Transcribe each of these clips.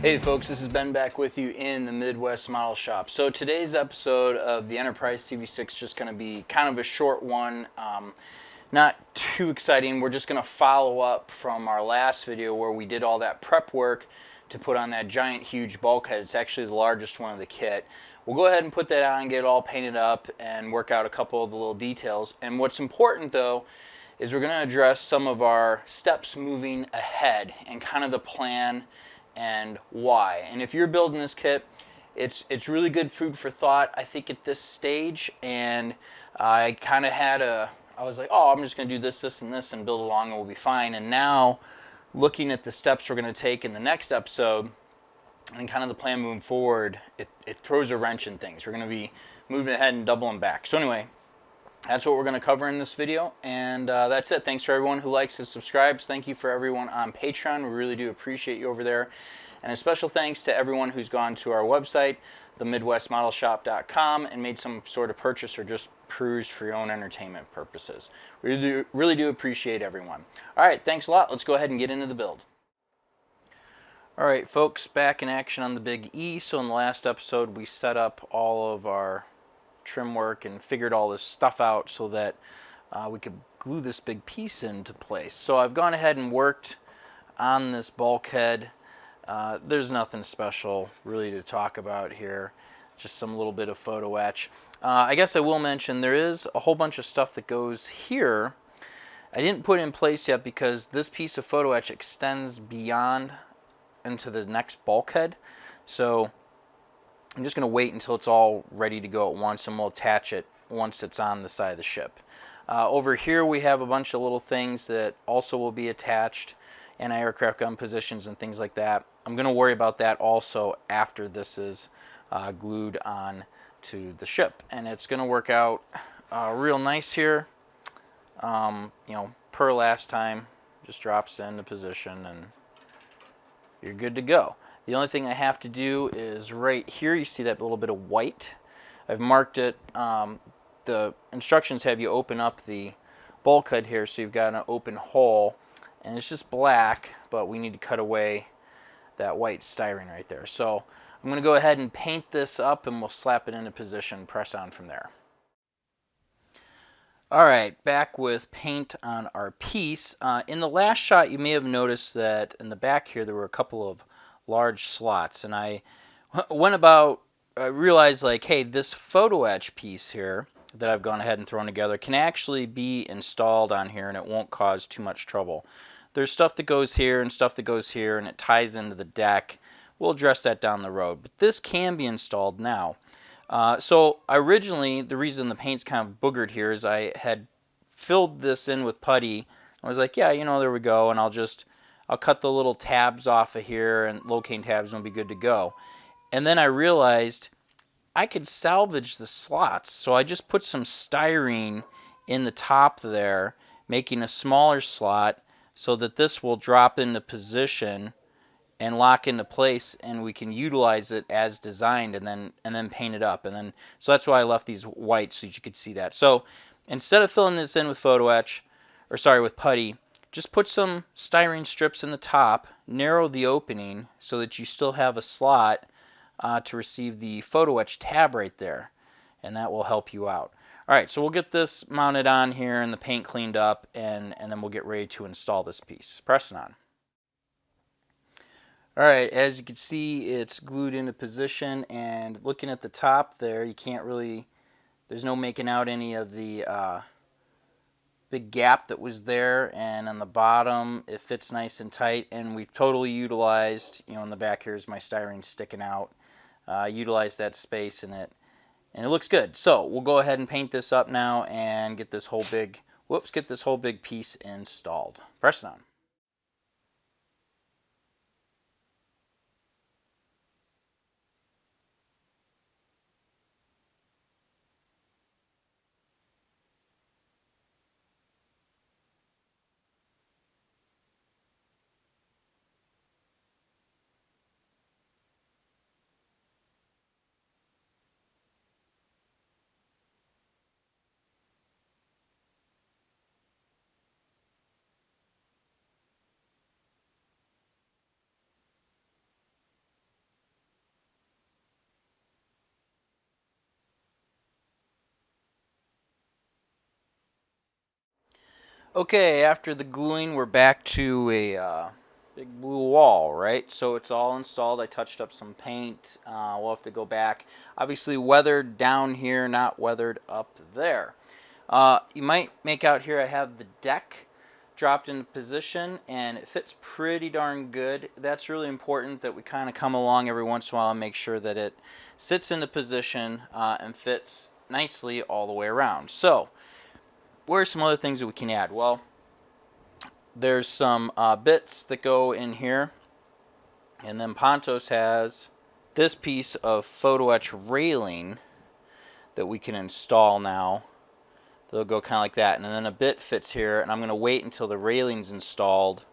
Hey folks, this is Ben back with you in the Midwest Model Shop. So today's episode of the Enterprise CV-6 is just going to be kind of a short one, not too exciting. We're just going to follow up from our last video where we did all that prep work to put on that giant huge bulkhead. It's actually the largest one of the kit. We'll go ahead and put that on, get it all painted up, and work out a couple of the little details. And what's important though is we're going to address some of our steps moving ahead and kind of the plan and why. And if you're building this kit, it's really good food for thought, I think, at this stage. And I kind of I was like, oh, I'm just going to do this, this, and this, and build along, and we'll be fine. And now, looking at the steps we're going to take in the next episode, and kind of the plan moving forward, it throws a wrench in things. We're going to be moving ahead and doubling back. So anyway, that's what we're going to cover in this video, and that's it. Thanks for everyone who likes and subscribes. Thank you for everyone on Patreon. We really do appreciate you over there. And a special thanks to everyone who's gone to our website, themidwestmodelshop.com, and made some sort of purchase or just perused for your own entertainment purposes. We really do appreciate everyone. All right, thanks a lot. Let's go ahead and get into the build. All right, folks, back in action on the Big E. So in the last episode, we set up all of our trim work and figured all this stuff out so that we could glue this big piece into place. So I've gone ahead and worked on this bulkhead. There's nothing special really to talk about here, just some little bit of photo etch. I guess I will mention there is a whole bunch of stuff that goes here I didn't put in place yet because this piece of photo etch extends beyond into the next bulkhead. So I'm just going to wait until it's all ready to go at once, and we'll attach it once it's on the side of the ship. Over here we have a bunch of little things that also will be attached, anti-aircraft gun positions and things like that. I'm going to worry about that also after this is glued on to the ship, and it's going to work out real nice here. You know, per last time, just drops into position and you're good to go. The only thing I have to do is right here, you see that little bit of white. I've marked it. The instructions have you open up the bulkhead here, so you've got an open hole, and it's just black, but we need to cut away that white styrene right there. So I'm going to go ahead and paint this up, and we'll slap it into position, press on from there. Alright, back with paint on our piece. In the last shot, you may have noticed that in the back here there were a couple of large slots, and I realized, like, hey, this photo etch piece here that I've gone ahead and thrown together can actually be installed on here, and it won't cause too much trouble. There's stuff that goes here and stuff that goes here, and it ties into the deck. We'll address that down the road, but this can be installed now. So originally, the reason the paint's kind of boogered here is I had filled this in with putty. I was like, yeah, you know, there we go, and I'll cut the little tabs off of here, and locating tabs will be good to go. And then I realized I could salvage the slots, so I just put some styrene in the top there, making a smaller slot so that this will drop into position and lock into place, and we can utilize it as designed, and then paint it up. And then so that's why I left these white, so you could see that. So instead of filling this in with with putty, just put some styrene strips in the top, narrow the opening so that you still have a slot to receive the photo etch tab right there, and that will help you out. Alright, so we'll get this mounted on here and the paint cleaned up, and then we'll get ready to install this piece. Pressing on. Alright, as you can see, it's glued into position, and looking at the top there, you can't really, there's no making out any of the big gap that was there, and on the bottom it fits nice and tight, and we've totally utilized, you know, in the back here is my styrene sticking out, utilized that space in it, and it looks good. So we'll go ahead and paint this up now and get this whole big piece installed. Pressing on. Okay, after the gluing, we're back to a big blue wall, right? So it's all installed. I touched up some paint. We'll have to go back. Obviously weathered down here, not weathered up there. You might make out here I have the deck dropped into position, and it fits pretty darn good. That's really important that we kind of come along every once in a while and make sure that it sits into position and fits nicely all the way around. So what are some other things that we can add? Well, there's some bits that go in here, and then Pontos has this piece of photo etch railing that we can install now. They'll go kind of like that, and then a bit fits here, and I'm going to wait until the railing's installed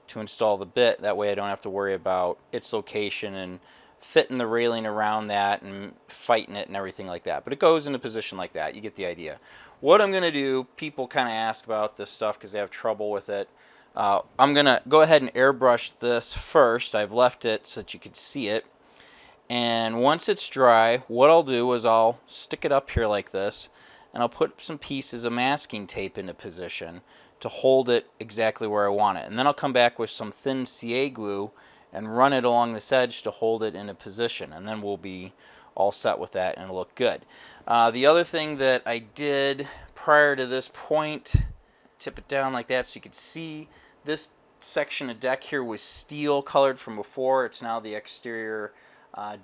to install the bit. That way I don't have to worry about its location and fitting the railing around that and fighting it and everything like that. But it goes into position like that. You get the idea. What I'm going to do, people kind of ask about this stuff because they have trouble with it. I'm going to go ahead and airbrush this first. I've left it so that you could see it. And once it's dry, what I'll do is I'll stick it up here like this, and I'll put some pieces of masking tape into position to hold it exactly where I want it. And then I'll come back with some thin CA glue and run it along this edge to hold it into position. And then we'll be all set with that and it'll look good. The other thing that I did prior to this point, tip it down like that so you could see, this section of deck here was steel colored from before. It's now the exterior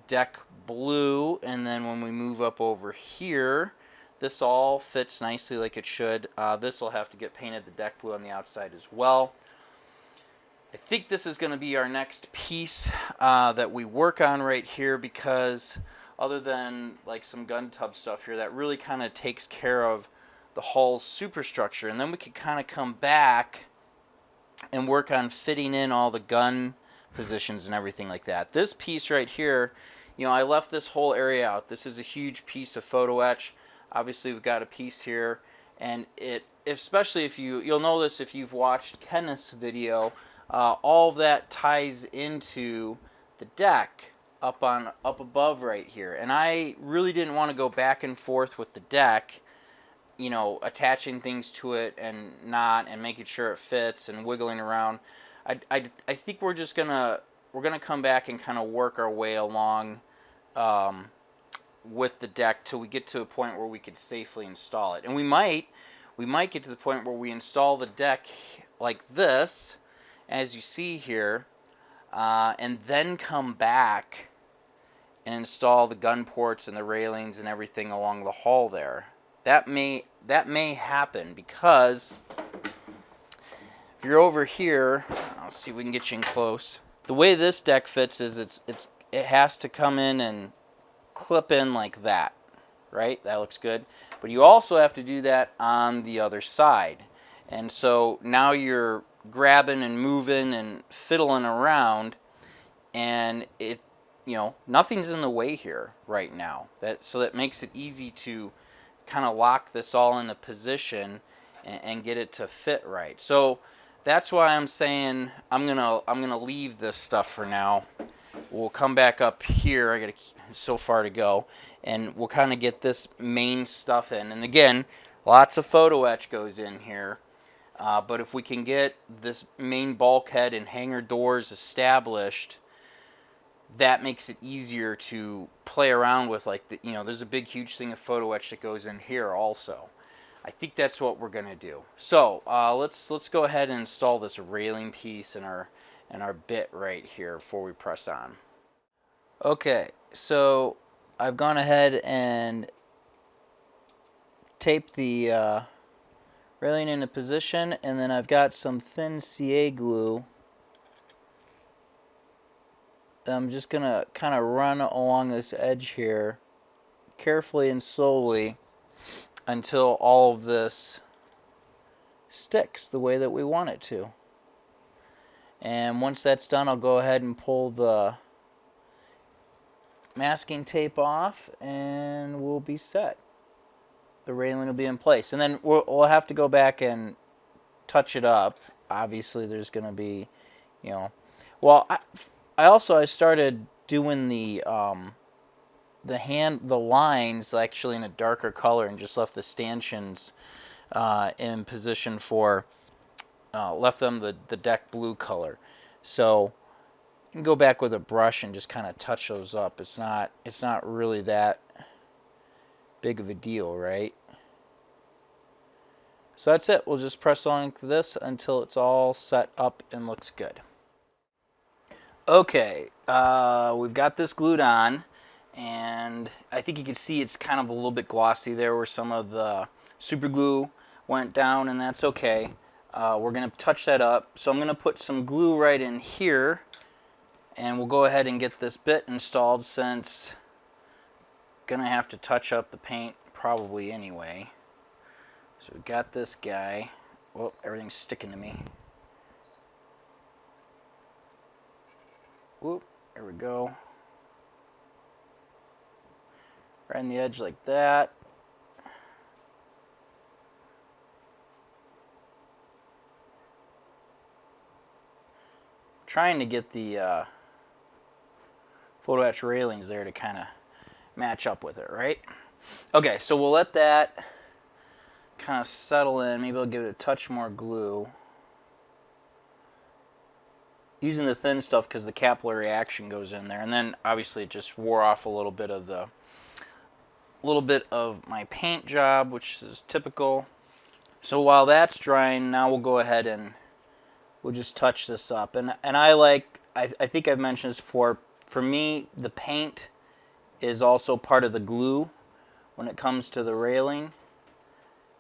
deck blue. And then when we move up over here, this all fits nicely like it should. This will have to get painted the deck blue on the outside as well. I think this is going to be our next piece that we work on right here, because other than like some gun tub stuff here, that really kind of takes care of the hull's superstructure. And then we could kind of come back and work on fitting in all the gun positions and everything like that. This piece right here, you know, I left this whole area out. This is a huge piece of photo etch. Obviously we've got a piece here, and it, especially if you'll know this if you've watched Kenneth's video, all of that ties into the deck up above right here. And I really didn't want to go back and forth with the deck, you know, attaching things to it and making sure it fits and wiggling around. I think we're gonna come back and kind of work our way along with the deck till we get to a point where we could safely install it. And we might get to the point where we install the deck like this, as you see here, and then come back and install the gun ports and the railings and everything along the hull there. That may happen, because if you're over here, I'll see if we can get you in close. The way this deck fits is it has to come in and clip in like that, right? That looks good. But you also have to do that on the other side. And so now you're grabbing and moving and fiddling around, and it, you know, nothing's in the way here right now. So that makes it easy to kind of lock this all into position and get it to fit right. So that's why I'm saying I'm gonna leave this stuff for now. We'll come back up here. I got so far to go, and we'll kind of get this main stuff in. And again, lots of photo etch goes in here, but if we can get this main bulkhead and hangar doors established, that makes it easier to play around with. Like you know, there's a big, huge thing of photo etch that goes in here also. I think that's what we're gonna do. So let's go ahead and install this railing piece in our bit right here before we press on. Okay, so I've gone ahead and taped the railing into position, and then I've got some thin CA glue that I'm just gonna kind of run along this edge here carefully and slowly until all of this sticks the way that we want it to. And once that's done, I'll go ahead and pull the masking tape off, and we'll be set. The railing will be in place, and then we'll have to go back and touch it up. Obviously, there's going to be, you know, well, I started doing the lines actually in a darker color, and just left the stanchions in position for left them the deck blue color. So you can go back with a brush and just kind of touch those up. It's not really that big of a deal, right? So that's it. We'll just press on this until it's all set up and looks good. Okay, we've got this glued on, and I think you can see it's kind of a little bit glossy there where some of the super glue went down, and that's okay. We're going to touch that up. So I'm going to put some glue right in here, and we'll go ahead and get this bit installed since I'm going to have to touch up the paint probably anyway. So we've got this guy. Whoa, everything's sticking to me. Whoop, there we go. Right on the edge like that. Trying to get the photo etch railings there to kind of match up with it, right? Okay, so we'll let that kind of settle in. Maybe I'll give it a touch more glue. Using the thin stuff because the capillary action goes in there, and then obviously it just wore off a little bit of my paint job, which is typical. So while that's drying, now we'll go ahead and we'll just touch this up. And I think I've mentioned this before, for me the paint is also part of the glue when it comes to the railing.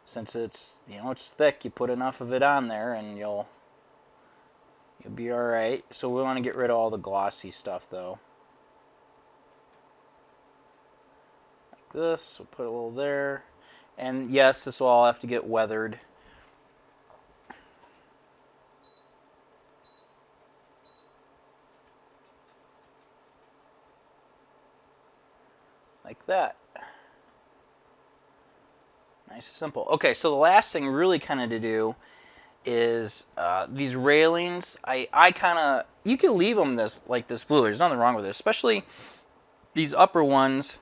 Since it's, it's thick, you put enough of it on there and you'll be alright. So we want to get rid of all the glossy stuff though. Like this, we'll put a little there. And yes, this will all have to get weathered. Like that. Nice and simple. Okay, so the last thing really kind of to do is these railings. I kind of, you can leave them like this blue. There's nothing wrong with it, especially these upper ones.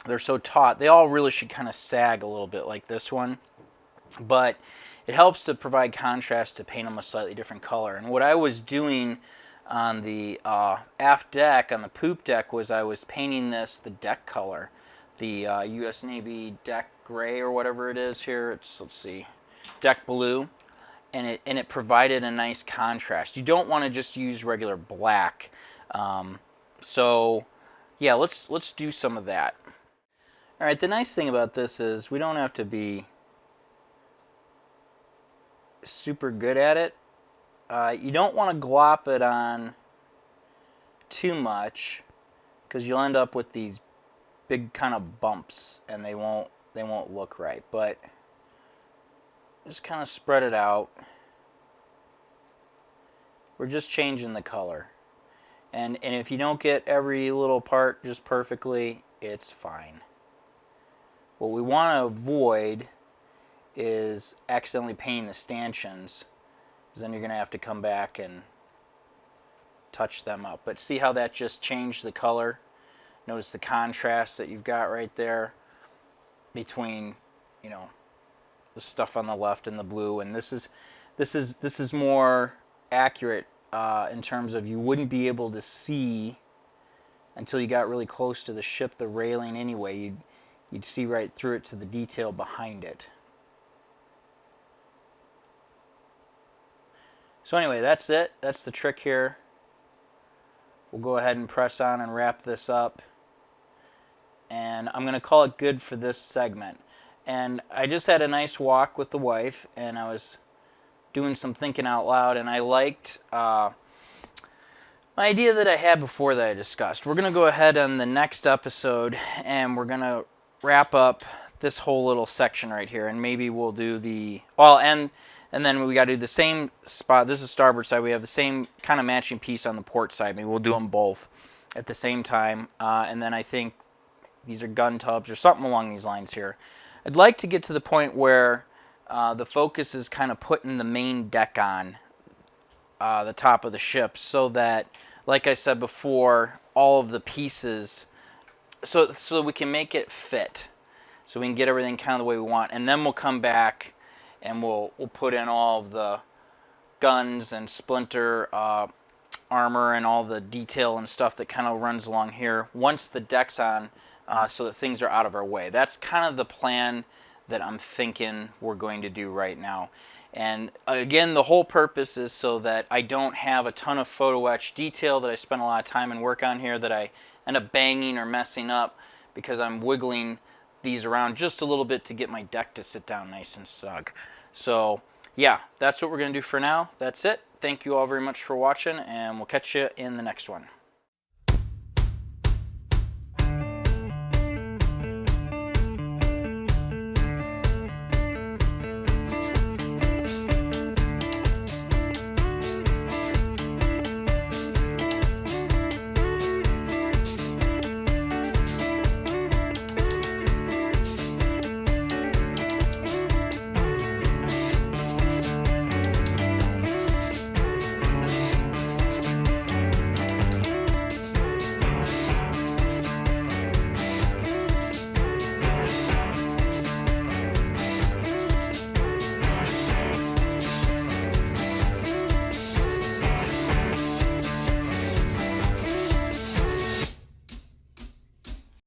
They're so taut. They all really should kind of sag a little bit like this one. But it helps to provide contrast to paint them a slightly different color. And what I was doing on the aft deck, on the poop deck, was I was painting this the deck color. The US Navy deck gray or whatever it is here. It's, let's see, deck blue. And it provided a nice contrast. You don't want to just use regular black. So yeah, let's do some of that. All right, the nice thing about this is we don't have to be super good at it. You don't want to glop it on too much because you'll end up with these big kind of bumps and they won't look right. But just kind of spread it out. We're just changing the color. And if you don't get every little part just perfectly, it's fine. What we want to avoid is accidentally painting the stanchions, because then you're going to have to come back and touch them up. But see how that just changed the color? Notice the contrast that you've got right there between, the stuff on the left and the blue. And this is more accurate in terms of you wouldn't be able to see until you got really close to the ship, the railing anyway. You'd see right through it to the detail behind it. So anyway, that's it. That's the trick here. We'll go ahead and press on and wrap this up. And I'm going to call it good for this segment. And I just had a nice walk with the wife, and I was doing some thinking out loud, and I liked my idea that I had before that I discussed. We're going to go ahead on the next episode, and we're going to wrap up this whole little section right here, and maybe we'll do the, and then we got to do the same spot. This is starboard side. We have the same kind of matching piece on the port side. Maybe we'll do them both at the same time, and then I think these are gun tubs or something along these lines here. I'd like to get to the point where the focus is kind of putting the main deck on the top of the ship, so that, like I said before, all of the pieces, so we can make it fit, so we can get everything kind of the way we want, and then we'll come back and we'll put in all of the guns and splinter armor and all the detail and stuff that kind of runs along here once the deck's on, so that things are out of our way. That's kind of the plan that I'm thinking we're going to do right now. And again, the whole purpose is so that I don't have a ton of photo etch detail that I spend a lot of time and work on here that I end up banging or messing up because I'm wiggling these around just a little bit to get my deck to sit down nice and snug. So yeah, that's what we're going to do for now. That's it. Thank you all very much for watching, and we'll catch you in the next one.